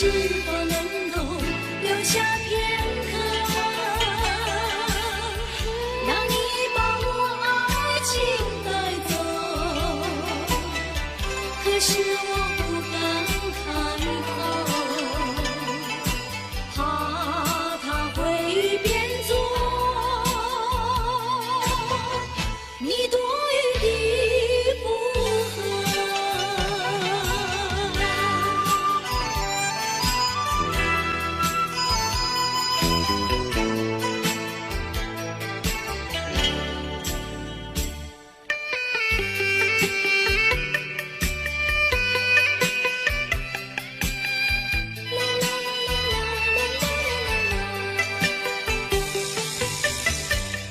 是否能够留下片刻，让你把我爱情带走？可是我不敢开口，怕他会变作你多余的附和。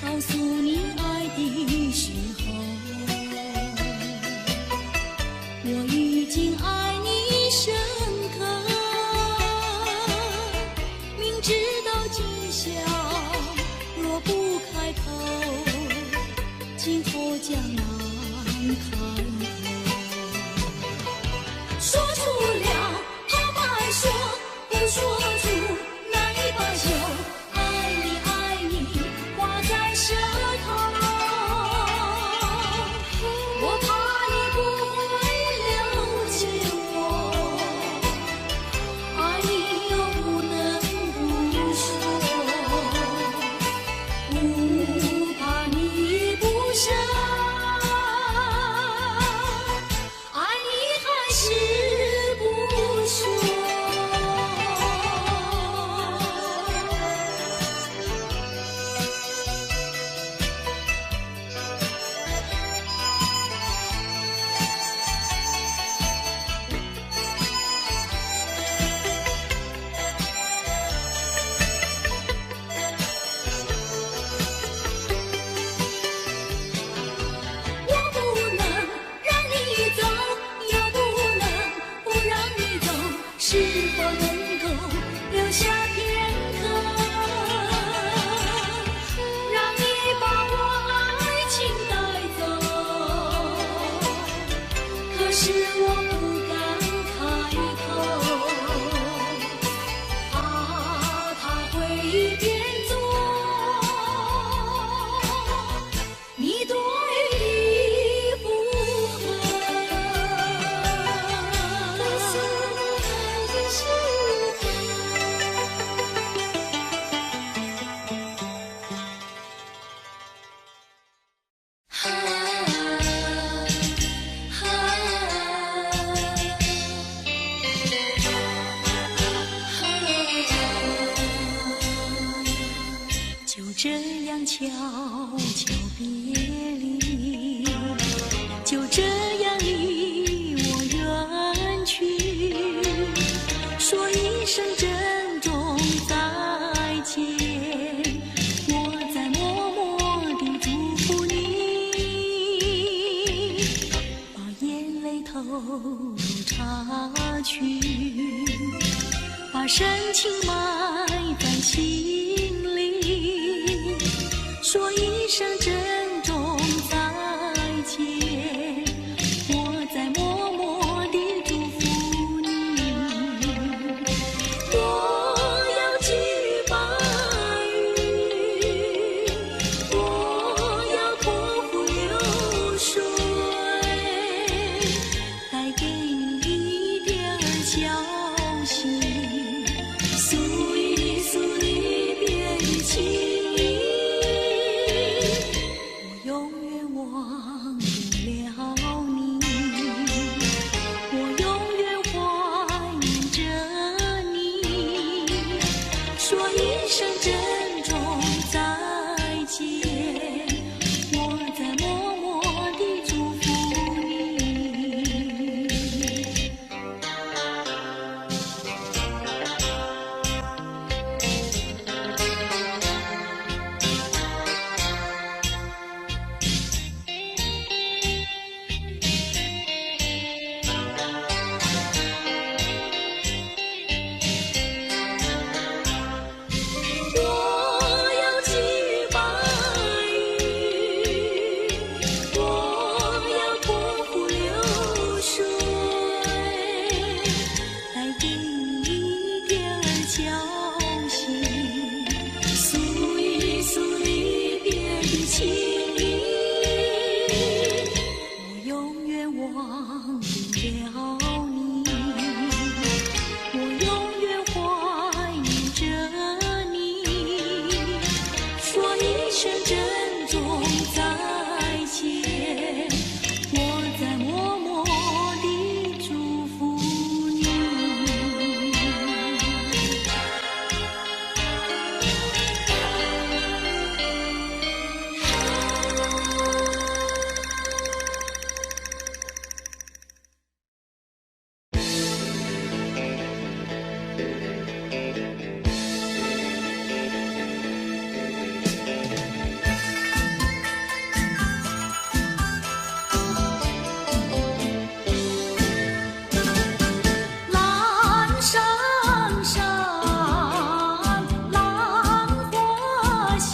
告诉你爱的时候，我已经爱你深刻，明知道今宵若不开口，今后将难开口。说出了怕白说，不说出难以罢休。爱你爱你挂在舌头，我怕你不会了解我，爱你又不能不说，不怕你不舍，爱你还是不说。我不能让你走，又不能不让你走，是否能够留下片刻，让你把我爱情带走？可是我不敢开口，怕他会变作你多余的附和。就这样悄悄别离，就这样离我远去，说一声珍重再见，我在默默地祝福你，把眼泪投入插曲，把深情埋在心里，说一声珍重再见，我在默默地祝福你。我要寄予白云，我要托付流水，带给你一点儿消息，诉一诉离别的情意，我永远忘不了。光临了你，我永远怀念着你，说一声珍重再见，我在默默地祝福你。蓝山上，兰花香，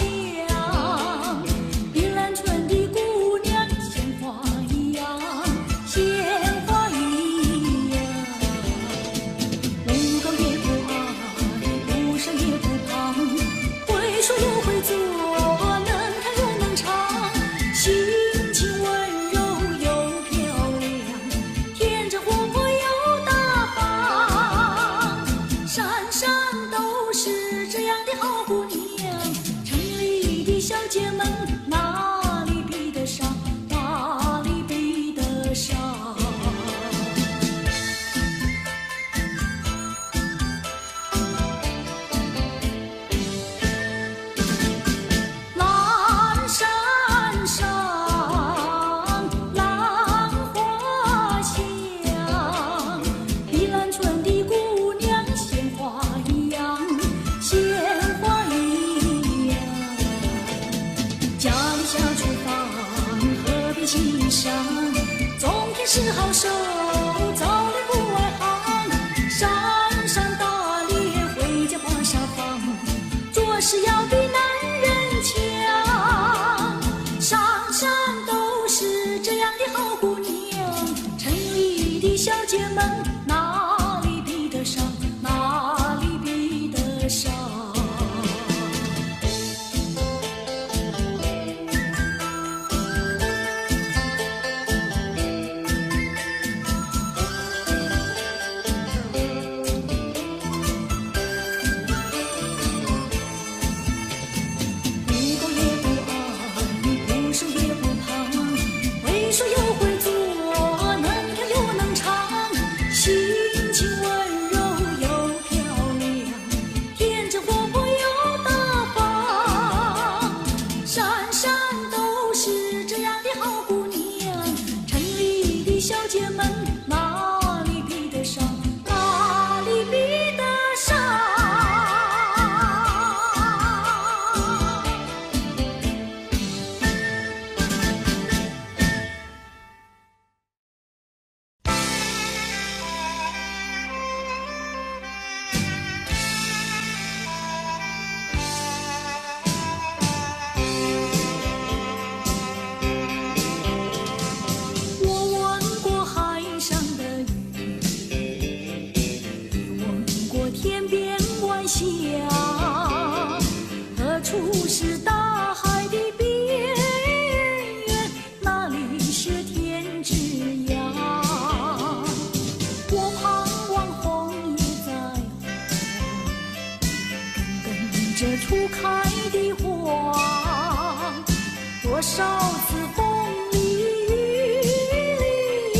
碧兰村的姑娘鲜花一样，鲜花一样。不高也不矮，不上也不胖，会说又会做，能弹又能唱，心情温柔又漂亮，天真活泼又大方，山山都是这样的好姑娘，城里的小姐们哪里比得上，哪里比得上。蓝山上，兰花香，碧兰村的姑娘鲜花一样，鲜花一样。家里下厨房，河边欣赏，种田是好手，早恋不外行，山山打猎，回家把沙放，做事要比男人强，山山都是这样的好姑娘，城里的小姐们哪里比得上，哪里比得上。不高也不矮，不瘦也不胖，会说又会做，能跳又能唱，心情温柔又漂亮，天真活泼又大方，山山都是这样的好姑娘，城里的小姐们哪里比得上，哪里比得上。我闻过海上的雨，也闻过天边晚霞，何处是大海的边缘？哪里是天之涯？我盼望红叶在跟着初开的花，多少次风里雨里，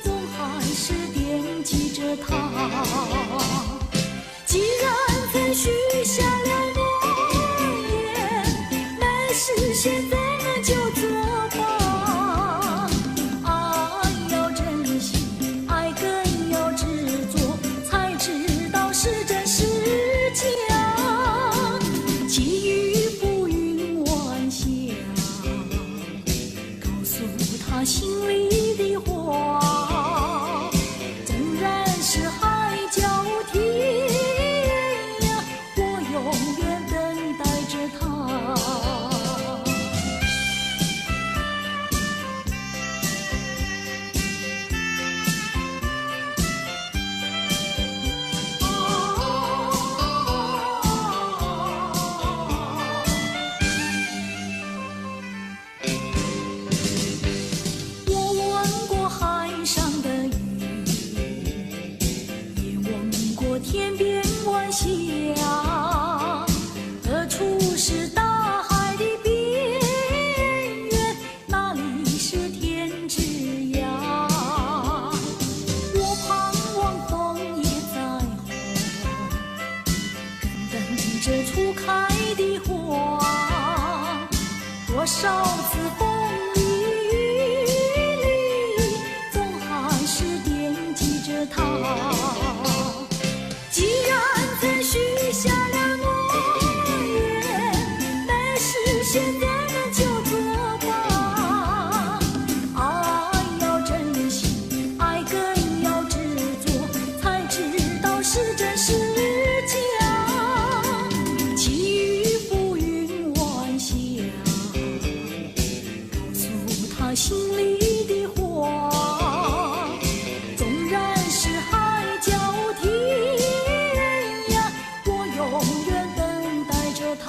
总还是惦记着他。既然曾许下了诺言，没事现在那就做吧。爱要珍惜，爱更要执着，才知道是真是假。际遇浮云晚霞，少自风雨里，总还是惦记着他。既然曾许下了诺言，没实现咱们就作罢。爱要珍惜，爱更要执着，才知道是真是假。起于浮云晚霞，告诉他心里的话。纵然是海角天涯，我永远等待着他。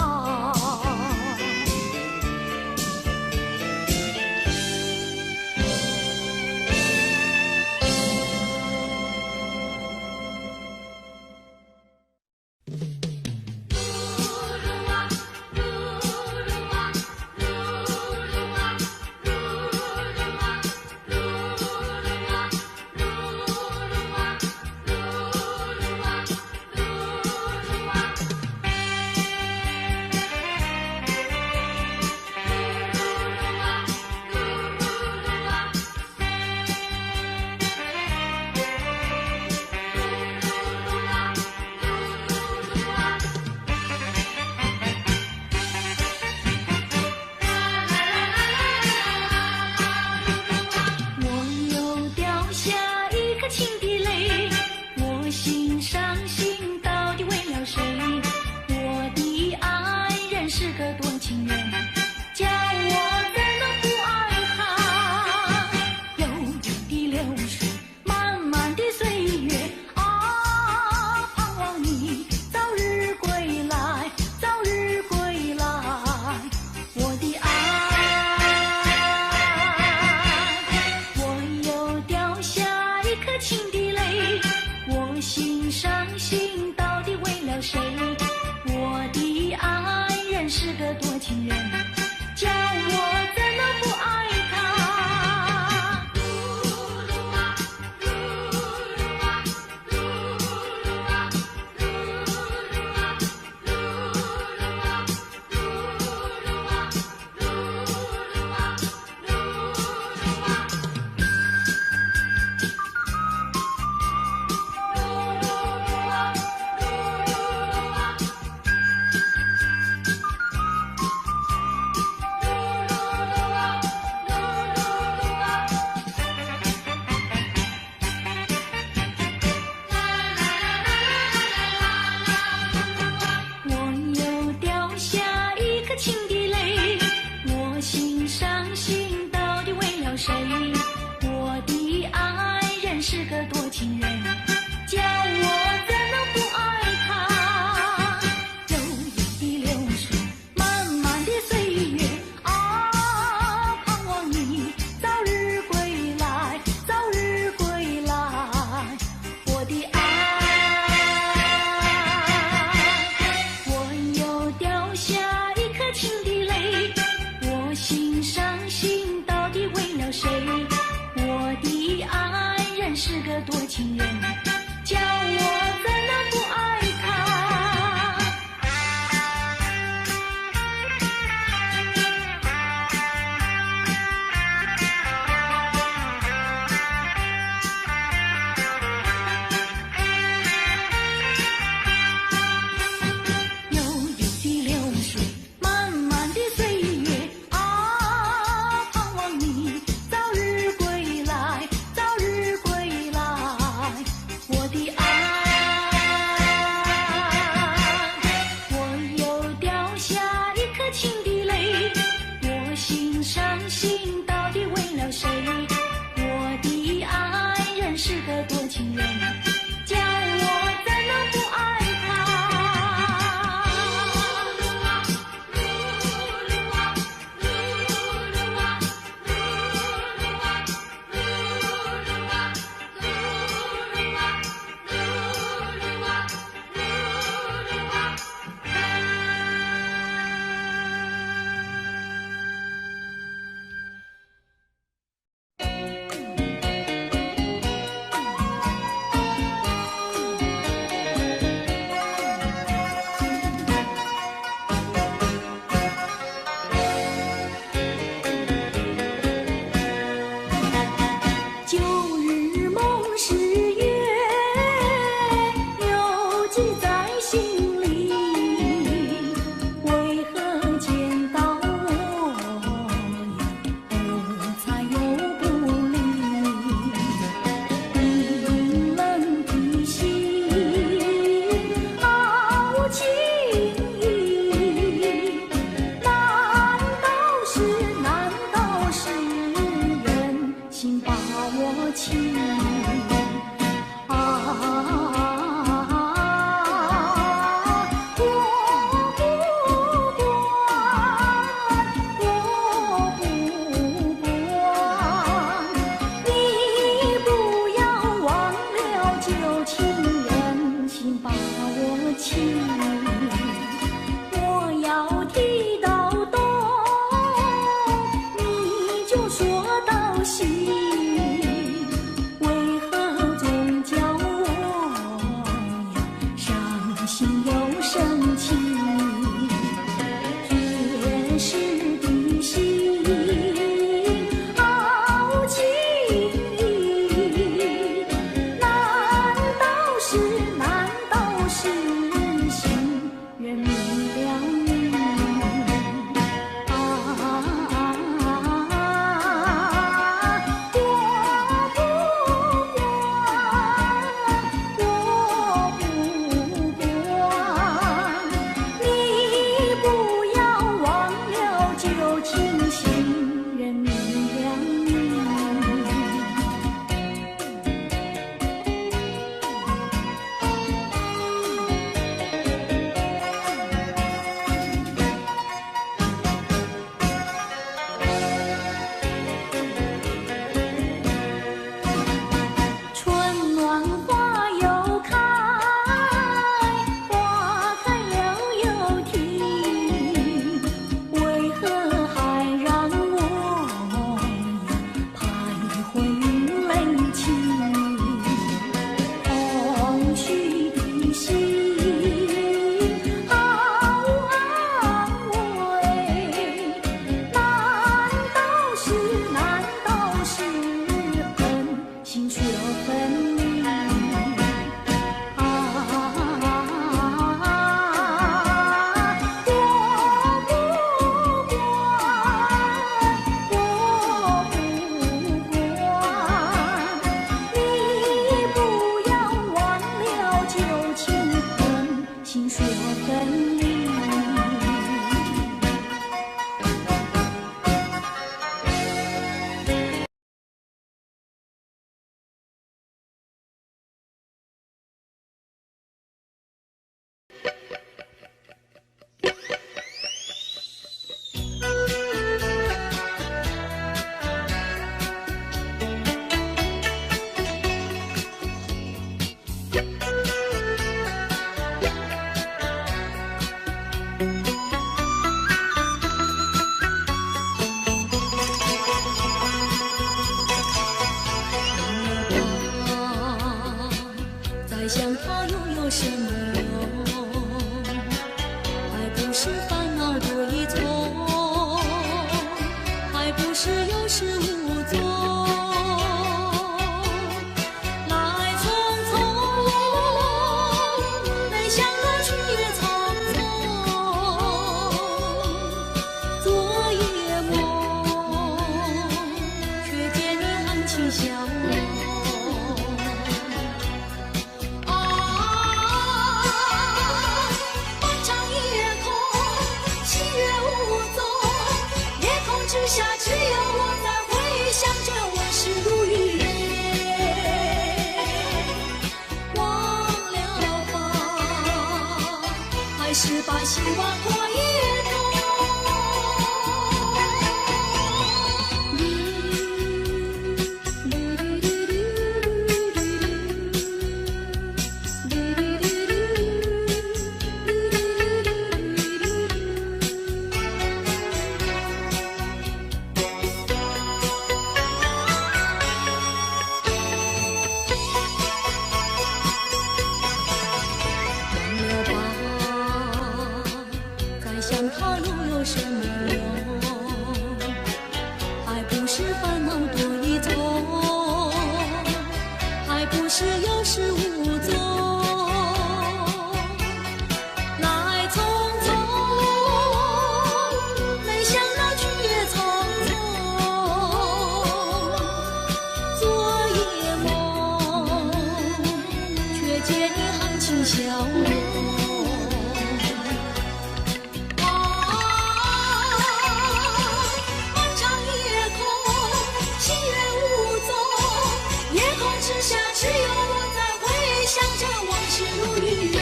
夜空之下，只有我在回想着往事如云烟。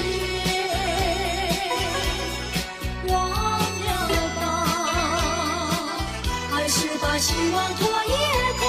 忘了吧，还是把希望托夜空。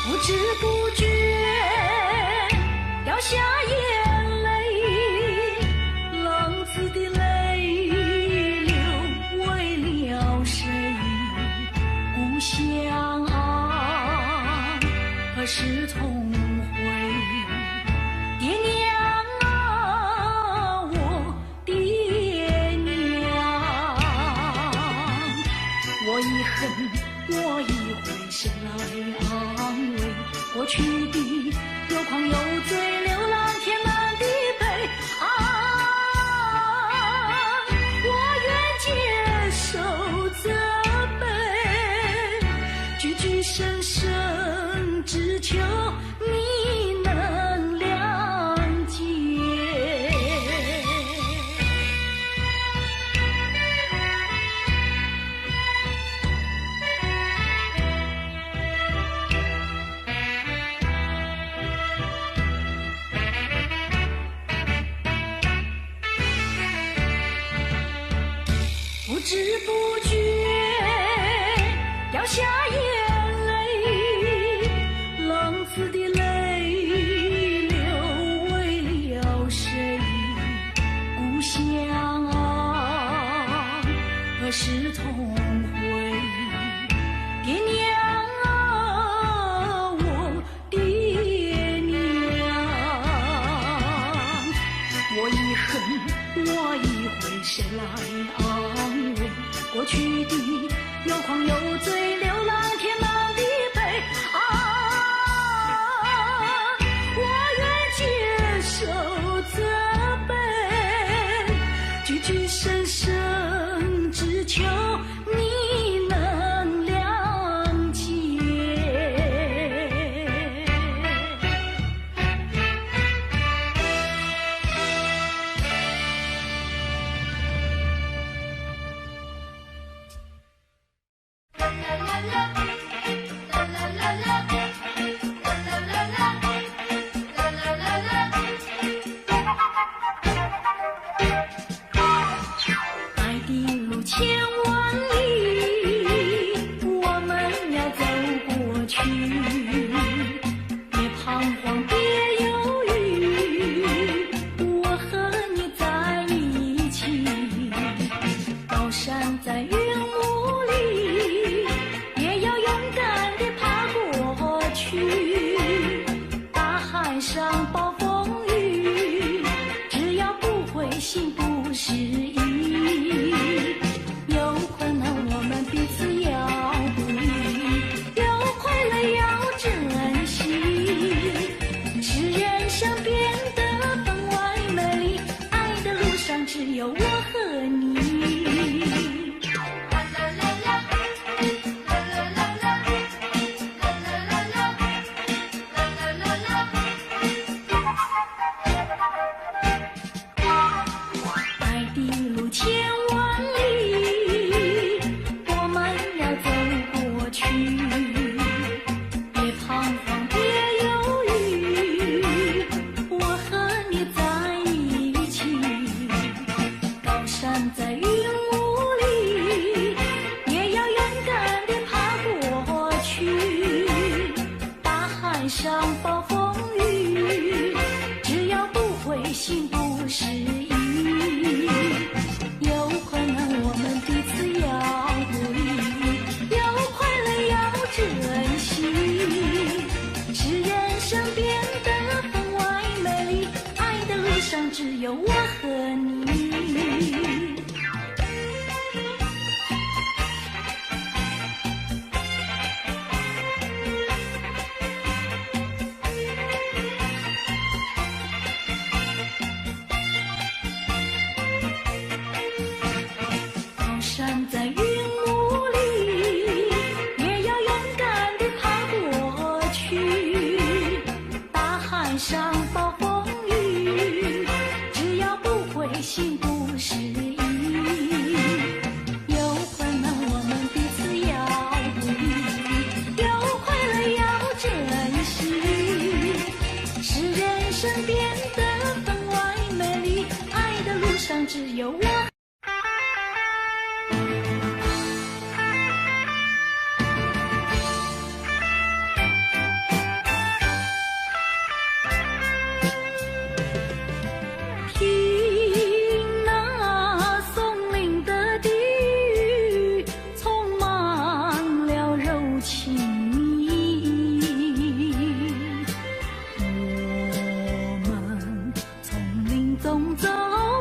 不知不觉掉下眼泪，浪子的泪流为了谁？故乡啊，何时重回？爹娘啊，我爹娘，我已恨，我已回身来安慰。过去的有狂有醉，流浪填满的悲啊！我愿接受责备，句句深深，只求你能谅解。不知不觉掉下眼泪，浪子的泪流为了谁？故乡啊，何时重回？爹娘啊，我爹娘，我已恨，我已回身来安慰。过去的有狂有醉，流浪填满的悲啊！我愿接受责备，句句深深，只求你能谅解。爱的路千万里，我们要走过去，别彷徨，别犹豫，我和你在一起。高山在云雾里，也要勇敢地爬过去。大海上暴风雨，只要不灰心不失意。有困难我们彼此要鼓励，有快乐要珍惜，使人生变得分外美丽。爱的路上只有我和你。爱的路千万里，我们要走过去，别彷徨，别犹豫，我和你在一起。高山在云雾里，也要勇敢地爬过去。大海上暴风雨，只要不灰心不失意。有困难我们彼此要鼓励，有快乐要珍惜。有我和你。高山在云雾里，也要勇敢地爬过去。大海上暴风雨，只要不灰心不失意。有困难我们彼此要鼓励，有快乐要珍惜，使人生变得分外美丽。爱的路上只有我。总走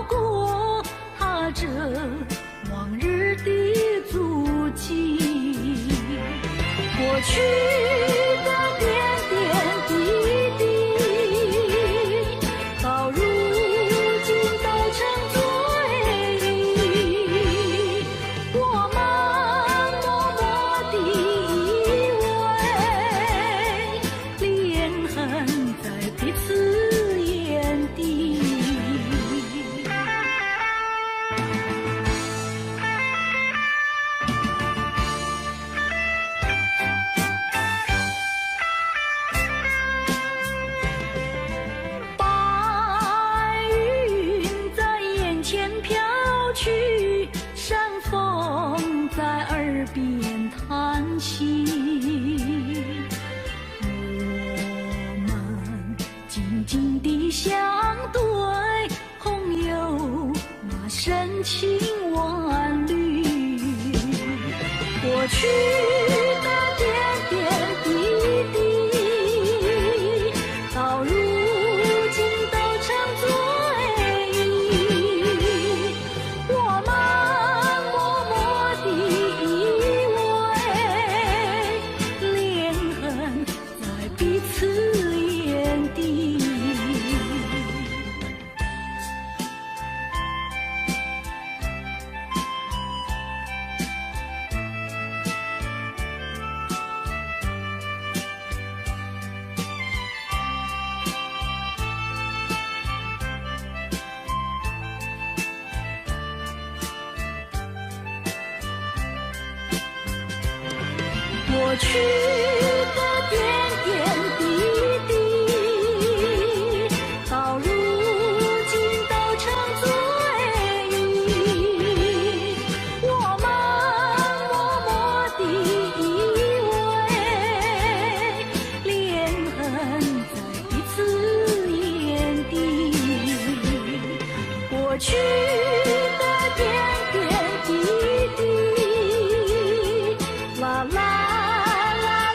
过，踏着往日的足迹，过去的点点滴滴，到如今都成追忆。我们默默地依偎，恋恨在彼此眼底。山风在耳边叹息，我们静静地相对，朋友那深情万缕。过去的点点滴滴，到如今都成追忆。我们彼此眼底。过去的点点滴滴，到如今都成追忆。我们默默地依偎，恋恨在彼此眼底。过去的点点滴滴，啦啦啦。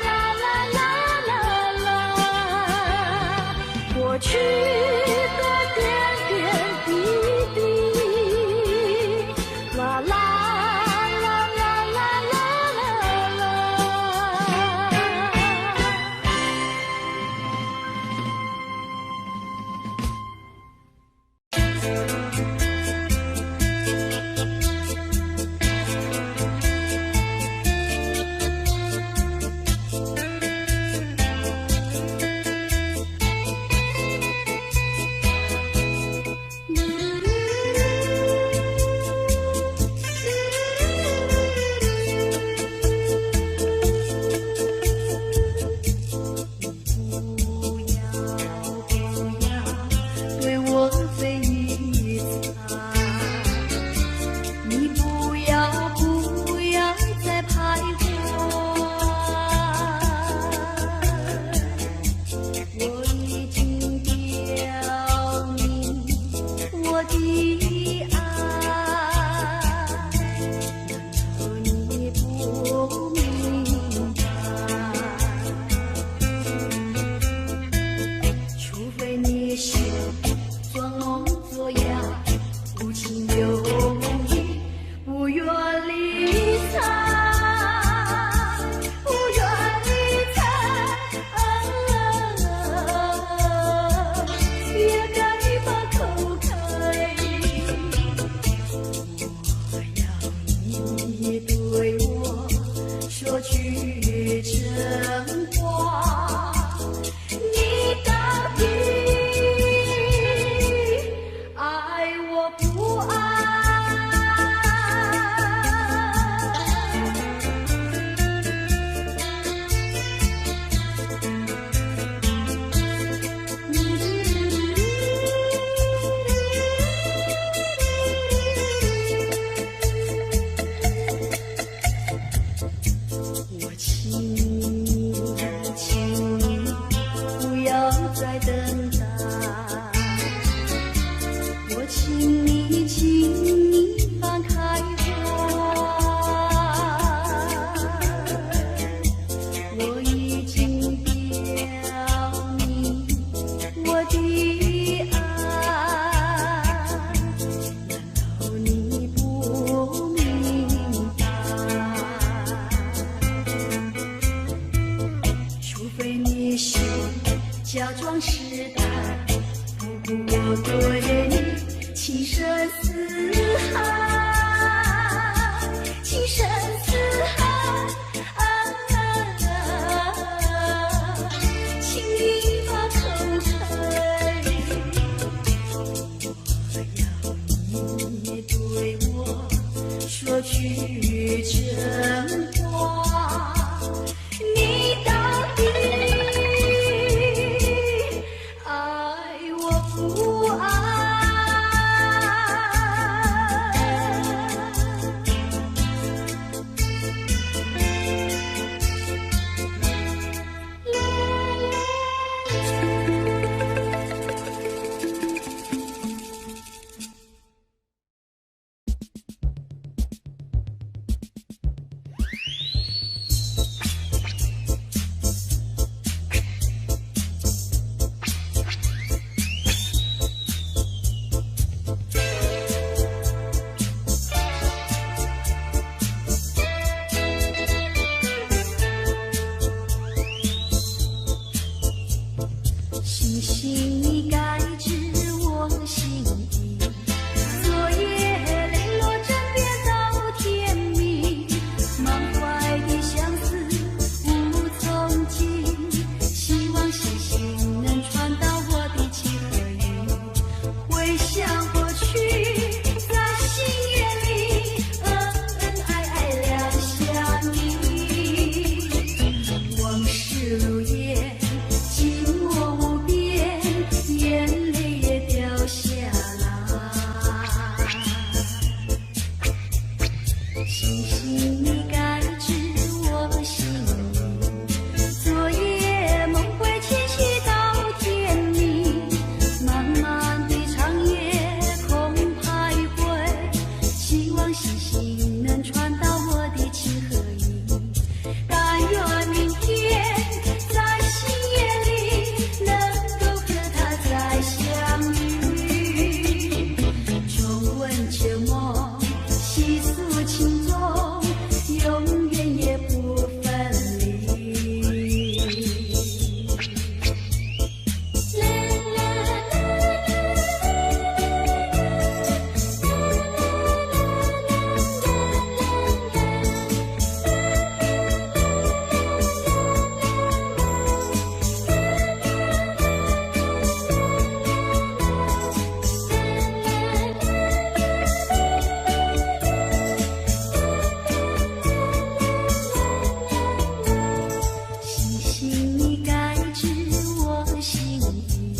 假装试探，不顾我对你情深似海，情深似海，请你把口开，我要你对我说句真话，你到底爱我不爱？星星你该知我心意，昨夜泪落枕边到天明，满怀的相思无从尽，希望星星能传到我的情和意，回想过去在心眼里恩恩爱爱两相依，往事如烟紧握无边，眼泪也掉下来。星星你该知我心意，昨夜梦回牵系到天明，漫漫的长夜空徘徊，希望星星能传到我的情和意，但愿明天在心眼里能够和他再相遇，重温旧梦，细诉情衷，永远也不分离。啦啦啦星星你该知我心意，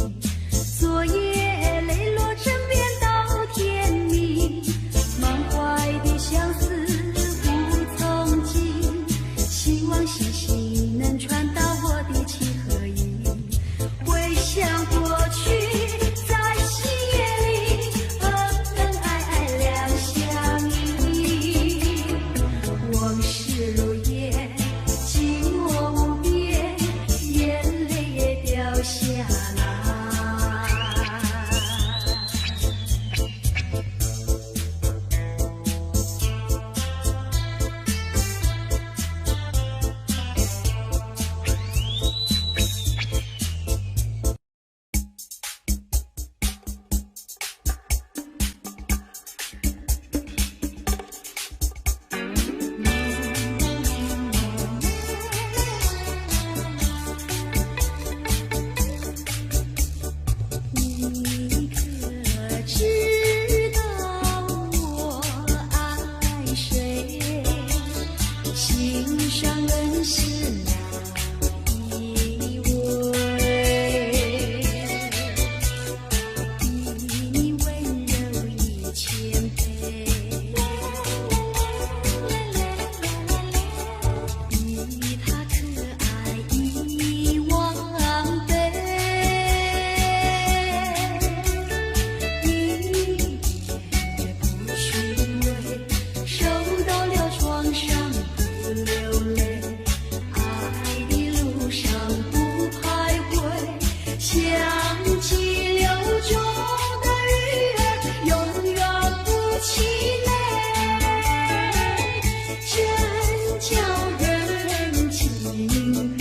昨夜泪落枕边到天明，满怀的相思无从尽，希望星星能传到我的情和意，回想过去在心眼里恩恩爱爱两相依，往事如烟紧握无边，眼泪也掉下来。你可知道我爱谁？心上人是哪一位？比你温柔一千倍，比他可爱一万倍。一点也不虚伪，受到了创伤不流泪，爱的路上不徘徊，像激流中的鱼儿，永远不气馁，真叫人敬佩。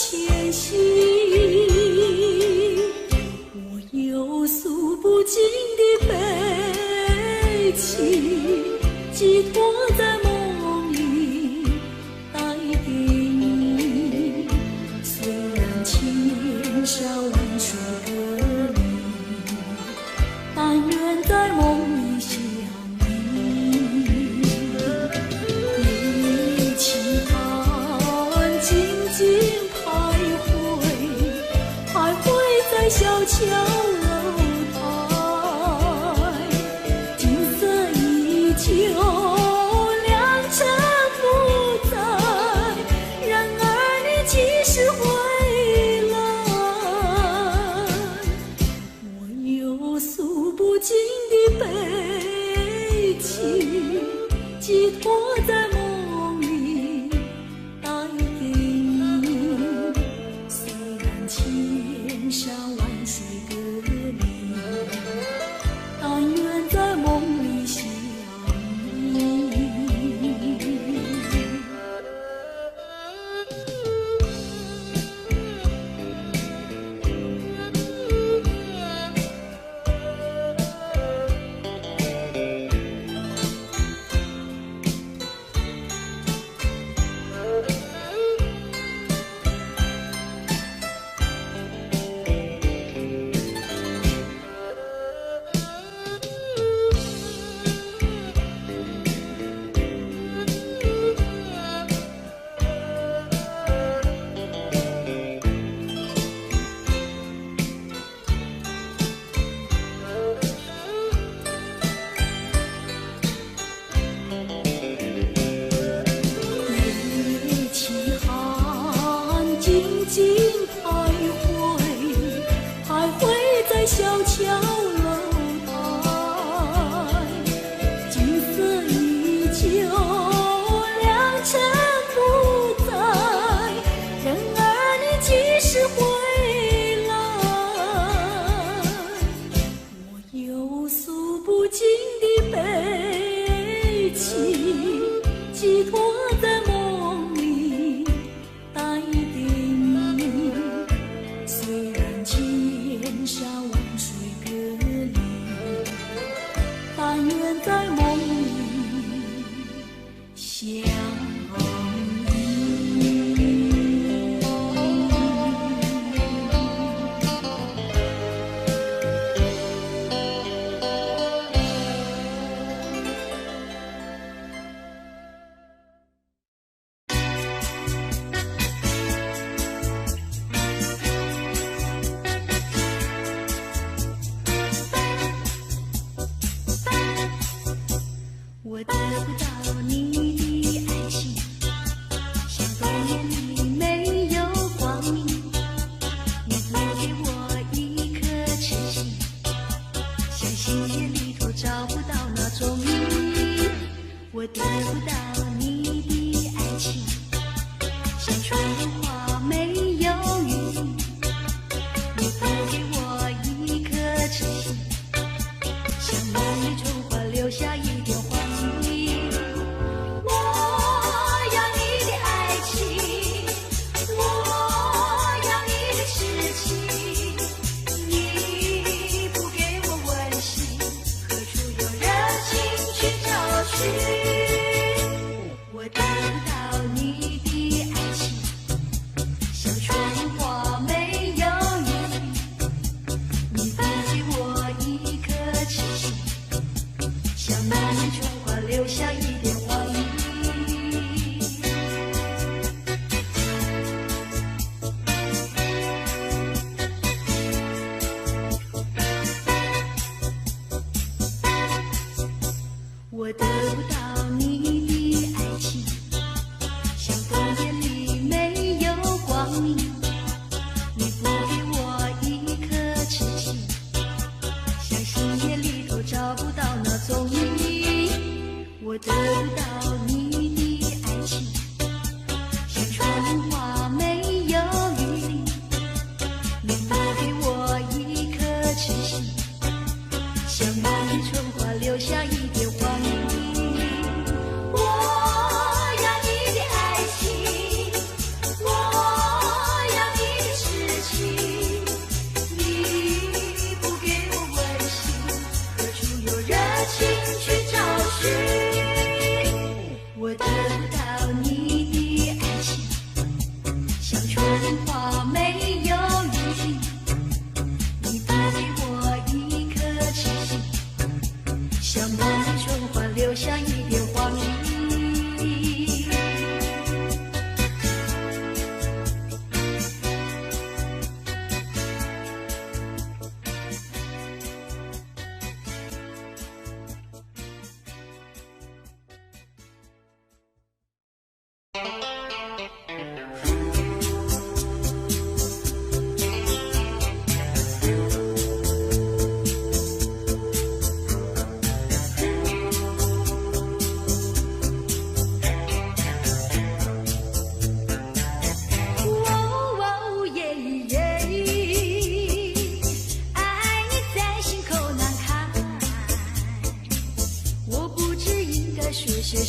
前行。我有诉不尽的悲情，寄托在梦里带给你。虽然千山万水隔离，但愿在梦里相遇。一起看，静静徘徊，徘徊在小桥楼台。景色依旧，良辰不在，然而你几时回来？我有诉不尽的悲情，寄托在梦里带给你。虽然千山万水隔离，但愿在梦里相遇。一起看，静静徘徊，徘徊在小桥楼台。景色依旧，良辰不在，然而你几时回来？我有诉不尽的悲情，寄托在梦里带给你。虽然千山万水隔离，但愿在梦里相遇。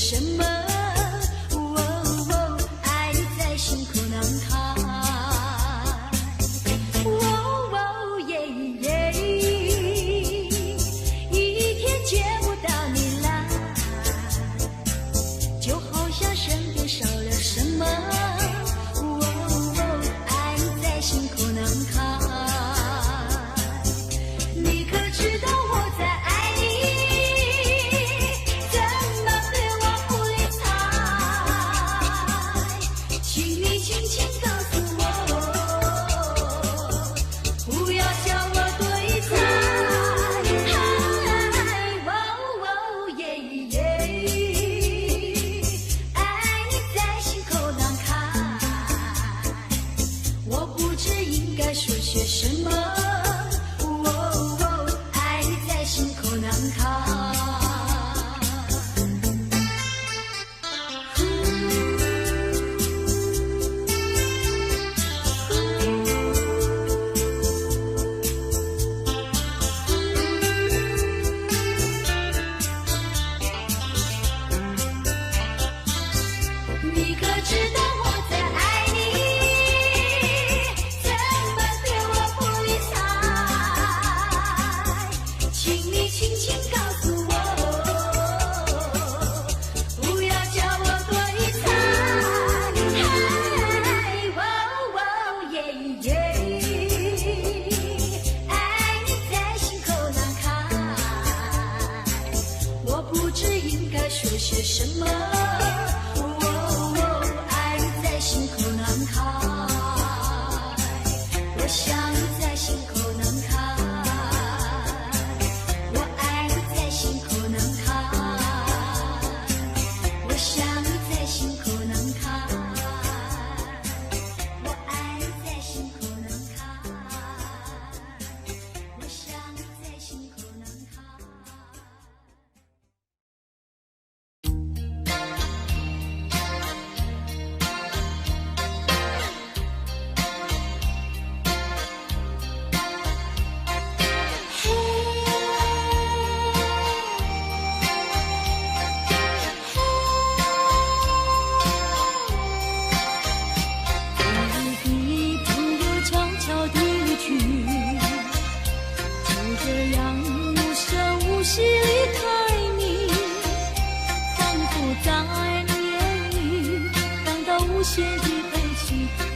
什么？爱在心口难开。耶耶，一天见不到你来，就好像身边少了什么。爱在心口难开。你可知道我在爱你？怎么对我不理睬？请你轻轻告诉我，不要叫我对猜。耶耶，爱你在心口难开，我不知应该说些什么。爱在心口难开。你可知道我在爱你？怎么对我不理睬？请你轻轻告诉我，不要叫我对猜。耶耶，爱你在心口难开，我不知应该说些什么。爱在心口难开，我想你在心口难开，我爱你在心口难开，我想你在心口难开，我爱你在心口难开，我想你在心口难开。无限的悲戚，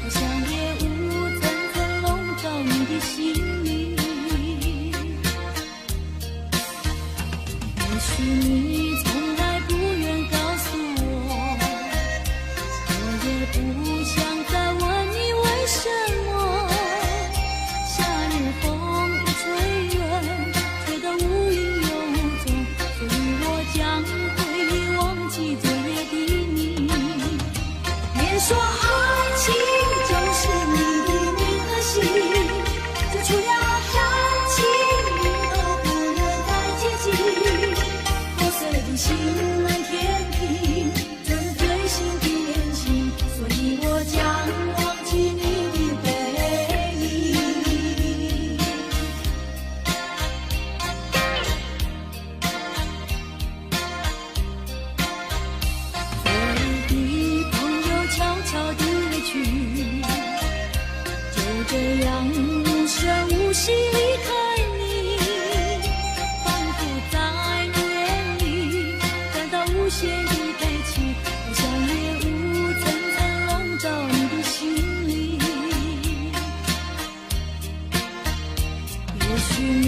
好像夜雾层层笼罩你的心里。也许你从来不愿告诉我，我也不想再问你为什么。夏日风一吹远，吹得无影又无踪，所以我将会忘记昨夜的你。别说爱情就是你的名和姓，就出了感情都不能再接近。破碎的心难填平，这是最新的恋情，所以我将忘记你的背影。我的朋友悄悄地离去，就这样无声无息离开你，仿佛在你眼里感到无限的悲戚，好像夜雾层层笼罩你的心里。也许你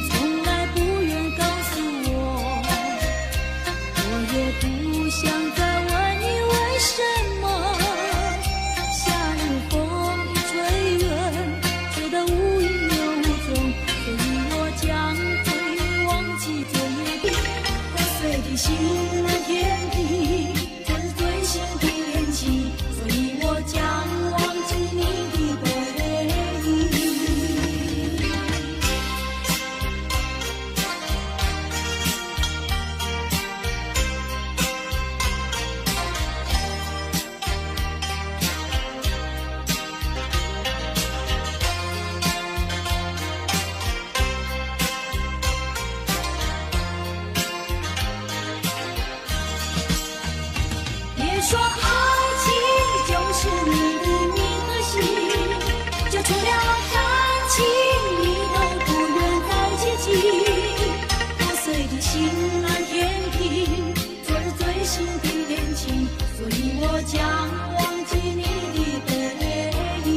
从来不愿告诉我，我也不想再问你为什么。夏日风一吹远，吹得无影又无踪，所以除了感情，你都不愿再接近。破碎的心安天平，昨日最新的恋情，所以我将忘记你的背影。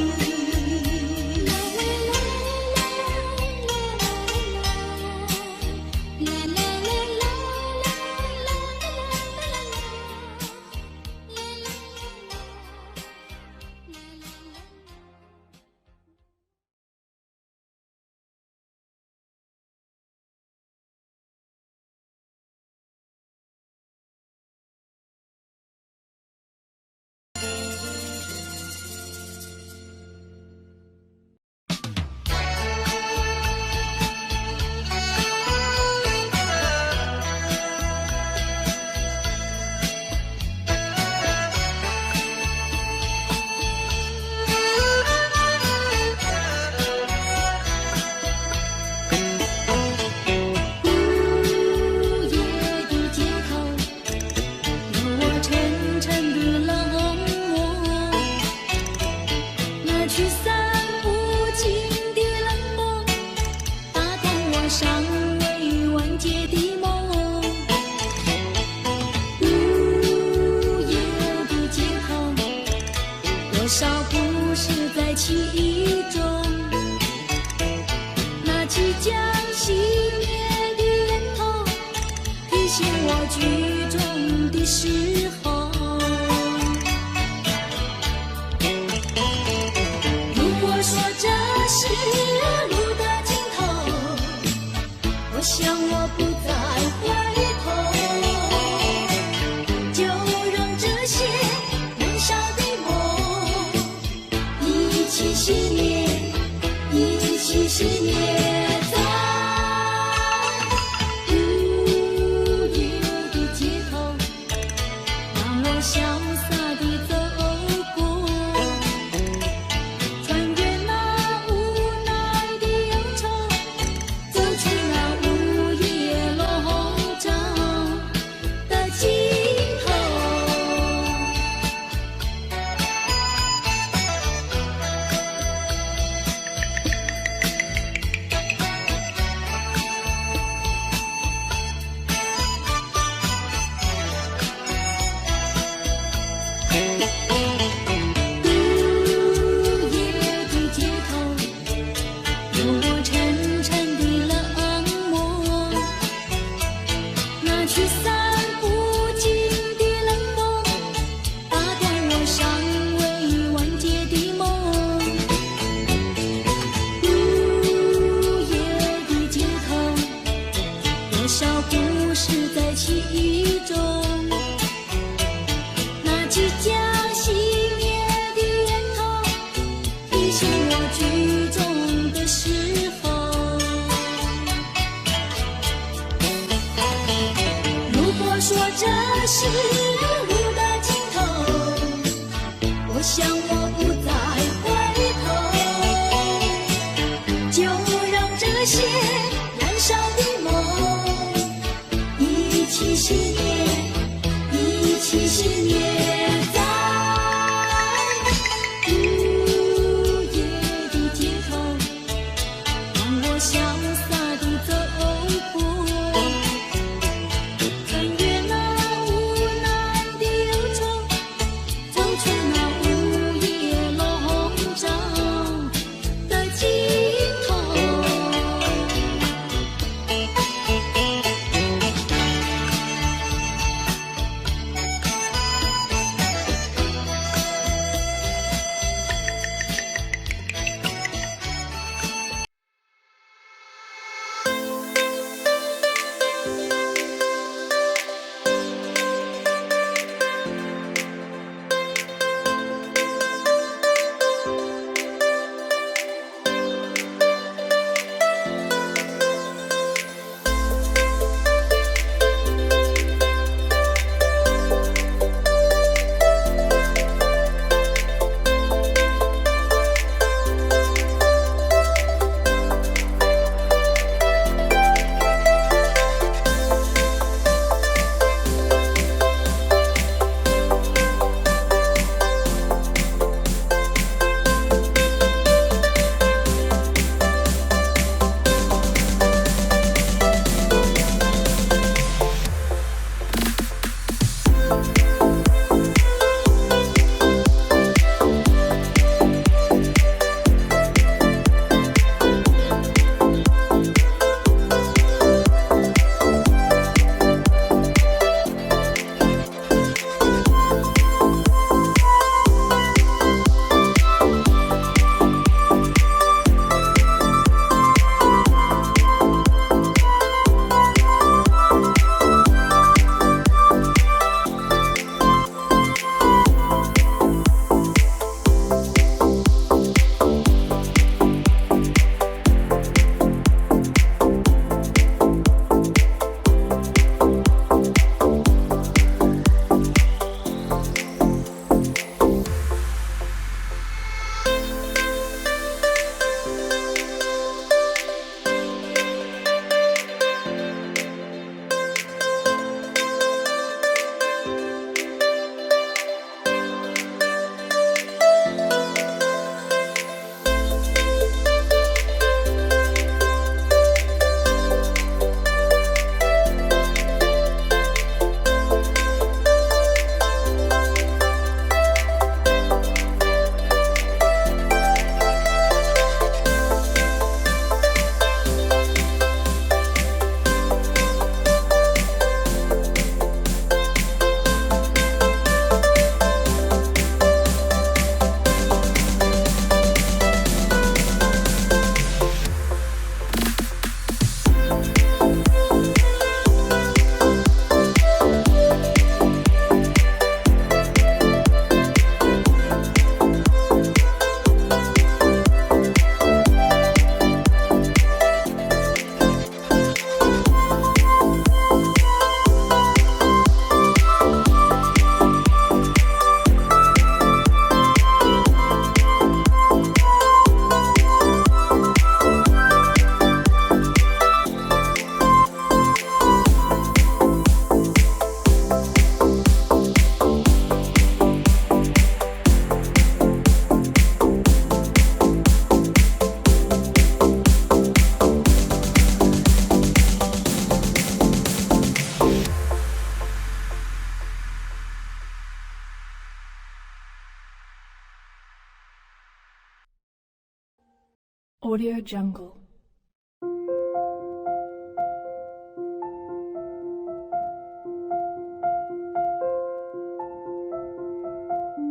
Audio Jungle.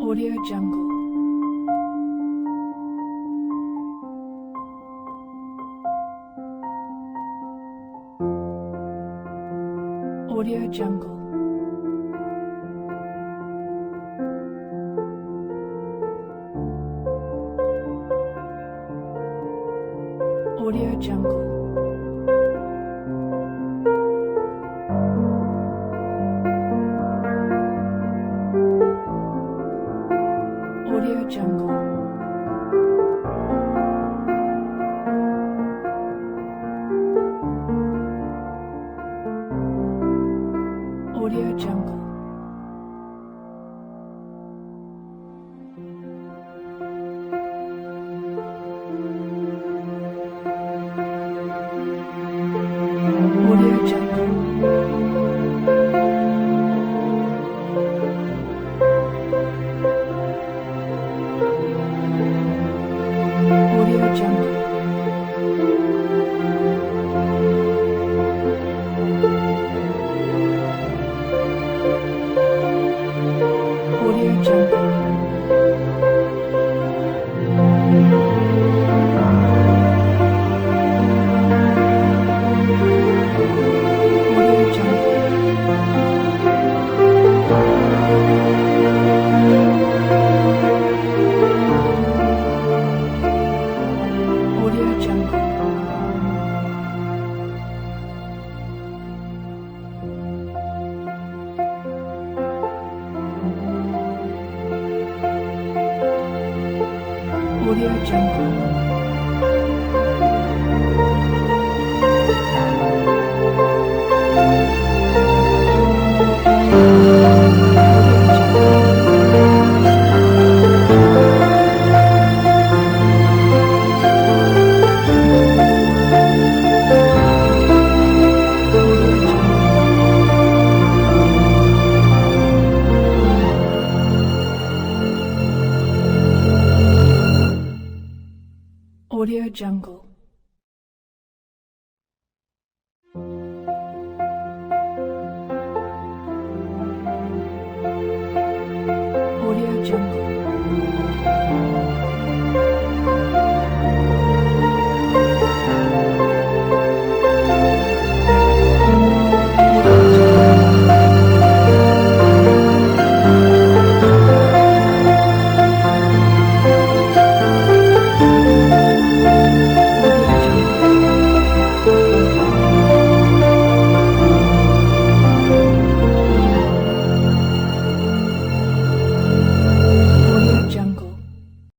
Audio Jungle. Audio Jungle. Audio Jungle. Audio Jungle. Audio Jungle. Audio Jungle. Audio Jungle. Audio Jungle. Audio Jungle. Audio Jungle. Audio Jungle. Audio Jungle.